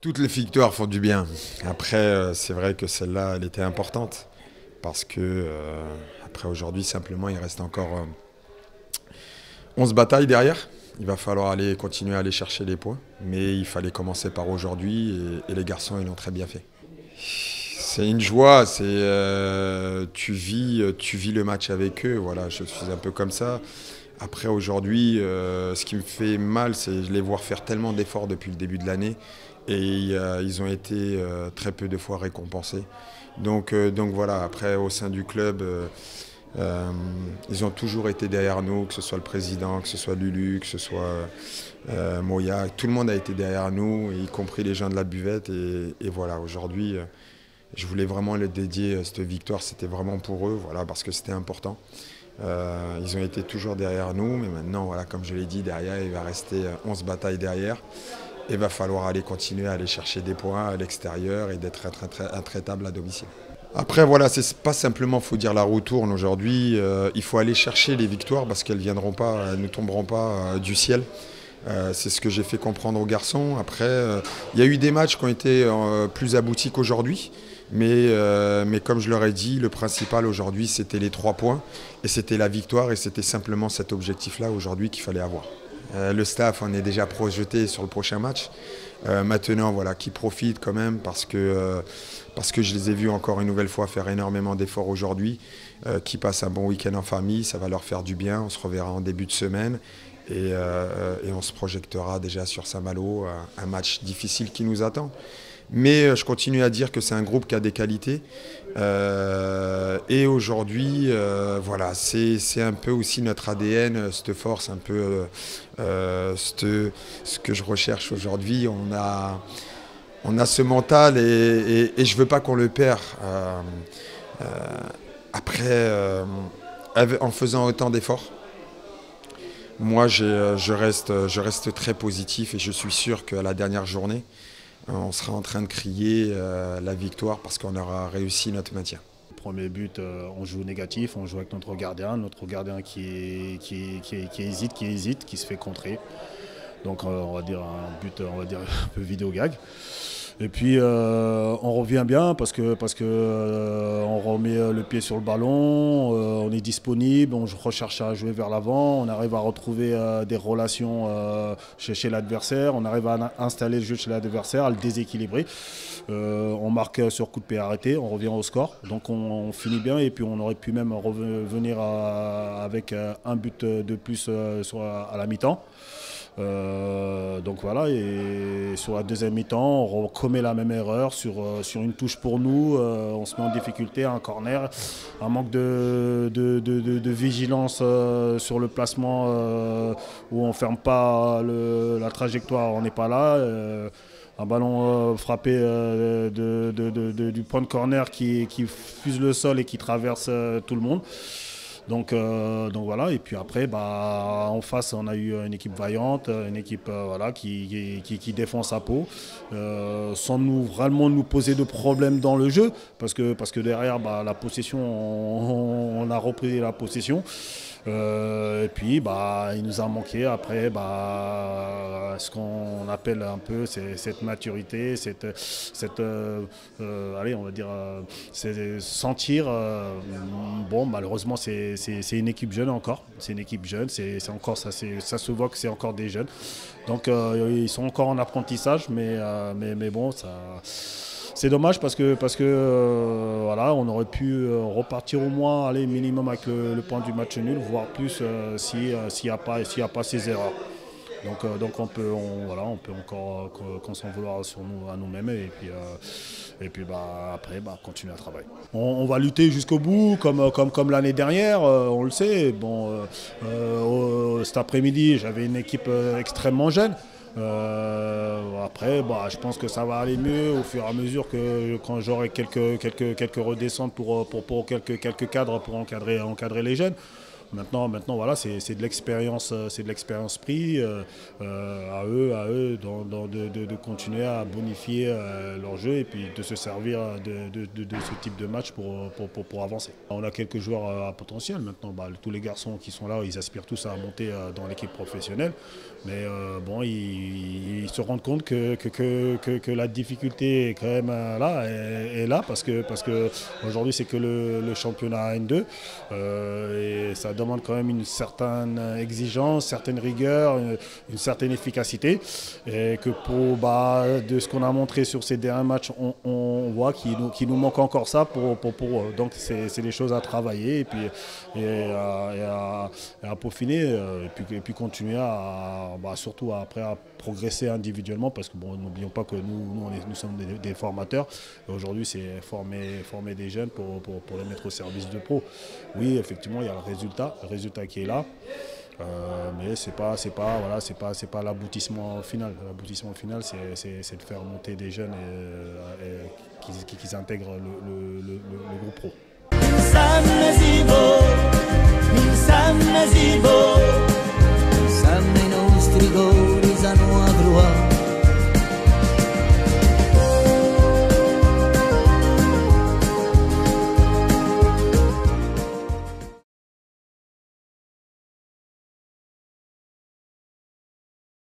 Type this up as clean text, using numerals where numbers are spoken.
Toutes les victoires font du bien. Après, c'est vrai que celle-là, elle était importante. Parce que, après aujourd'hui, simplement, il reste encore 11 batailles derrière. Il va falloir aller continuer à aller chercher les points. Mais il fallait commencer par aujourd'hui et les garçons, ils l'ont très bien fait. C'est une joie, tu vis le match avec eux. Voilà, je suis un peu comme ça. Après aujourd'hui, ce qui me fait mal, c'est de les voir faire tellement d'efforts depuis le début de l'année et ils ont été très peu de fois récompensés. Donc voilà, après au sein du club, euh, ils ont toujours été derrière nous, que ce soit le président, que ce soit Lulu, que ce soit Moya, tout le monde a été derrière nous, y compris les gens de la buvette. Et voilà, aujourd'hui, je voulais vraiment les dédier cette victoire, c'était vraiment pour eux, voilà, parce que c'était important. Ils ont été toujours derrière nous, mais maintenant, voilà, comme je l'ai dit, derrière, il va rester 11 batailles derrière. Et il va falloir aller continuer à aller chercher des points à l'extérieur et d'être intraitable à domicile. Après, voilà, c'est pas simplement, faut dire, la roue tourne aujourd'hui. Il faut aller chercher les victoires parce qu'elles viendront pas, elles ne tomberont pas du ciel. C'est ce que j'ai fait comprendre aux garçons. Après, il y a eu des matchs qui ont été plus aboutis qu'aujourd'hui. Mais comme je leur ai dit, le principal aujourd'hui, c'était les 3 points. Et c'était la victoire. Et c'était simplement cet objectif-là aujourd'hui qu'il fallait avoir. Le staff en est déjà projeté sur le prochain match. Maintenant, voilà, qui profitent quand même parce que je les ai vus encore une nouvelle fois faire énormément d'efforts aujourd'hui, qui passent un bon week-end en famille, ça va leur faire du bien. On se reverra en début de semaine et on se projectera déjà sur Saint-Malo, un match difficile qui nous attend. Mais je continue à dire que c'est un groupe qui a des qualités. Et aujourd'hui, voilà, c'est un peu aussi notre ADN, cette force, un peu ce que je recherche aujourd'hui. On a ce mental et je veux pas qu'on le perd. Euh, après, en faisant autant d'efforts, moi je reste très positif et je suis sûr qu'à la dernière journée, on sera en train de crier la victoire parce qu'on aura réussi notre maintien. Premier but, on joue négatif, on joue avec notre gardien qui hésite, qui se fait contrer. Donc on va dire un but, on va dire un peu vidéo gag. Et puis on revient bien parce que on remet le pied sur le ballon, on est disponible, on recherche à jouer vers l'avant, on arrive à retrouver des relations chez l'adversaire, on arrive à installer le jeu chez l'adversaire, à le déséquilibrer. On marque sur coup de pied arrêté, on revient au score, donc on finit bien et puis on aurait pu même revenir avec un but de plus à la mi-temps. Donc voilà, et sur la deuxième mi-temps, on commet la même erreur sur une touche pour nous. On se met en difficulté, un corner, un manque de vigilance sur le placement où on ne ferme pas la trajectoire, on n'est pas là. Un ballon frappé du point de corner qui fuse le sol et qui traverse tout le monde. Donc voilà, et puis après, bah, en face, on a eu une équipe vaillante, une équipe voilà, qui défend sa peau, sans vraiment nous poser de problèmes dans le jeu, parce que derrière, bah, la possession, on a repris la possession. Et puis, bah, il nous a manqué après ce qu'on appelle un peu cette maturité, allez, on va dire, c'est sentir. Bon, malheureusement, c'est une équipe jeune encore. C'est une équipe jeune. C'est encore ça. Ça se voit que c'est encore des jeunes. Donc, ils sont encore en apprentissage, mais bon, ça. C'est dommage parce que voilà, on aurait pu repartir au moins aller minimum avec le point du match nul, voire plus s'il n'y a pas ces erreurs. Donc voilà, on peut encore qu'on s'en vouloir sur nous, à nous-mêmes et puis bah, après bah, continuer à travailler. On va lutter jusqu'au bout comme l'année dernière, on le sait. Bon, cet après-midi, j'avais une équipe extrêmement jeune. Après, bah, je pense que ça va aller mieux au fur et à mesure que quand j'aurai quelques redescentes pour quelques cadres pour encadrer les jeunes. Maintenant, voilà, c'est de l'expérience pris à eux de continuer à bonifier leur jeu et puis de se servir de ce type de match pour avancer. On a quelques joueurs à potentiel maintenant. Bah, tous les garçons qui sont là, ils aspirent tous à monter dans l'équipe professionnelle. Mais bon, ils se rendent compte que la difficulté est quand même là, est là parce que aujourd'hui c'est que le championnat N2 et ça demande quand même une certaine exigence, certaine rigueur, une certaine efficacité et que de ce qu'on a montré sur ces derniers matchs, on voit qu'il nous manque encore ça pour donc c'est des choses à travailler et à peaufiner et puis continuer surtout après à progresser individuellement parce que n'oublions pas que nous sommes des formateurs et aujourd'hui c'est former des jeunes pour les mettre au service de pro. Oui, effectivement il y a le résultat qui est là. Mais c'est pas l'aboutissement final. L'aboutissement final, c'est de faire monter des jeunes et qu'ils intègrent le groupe pro.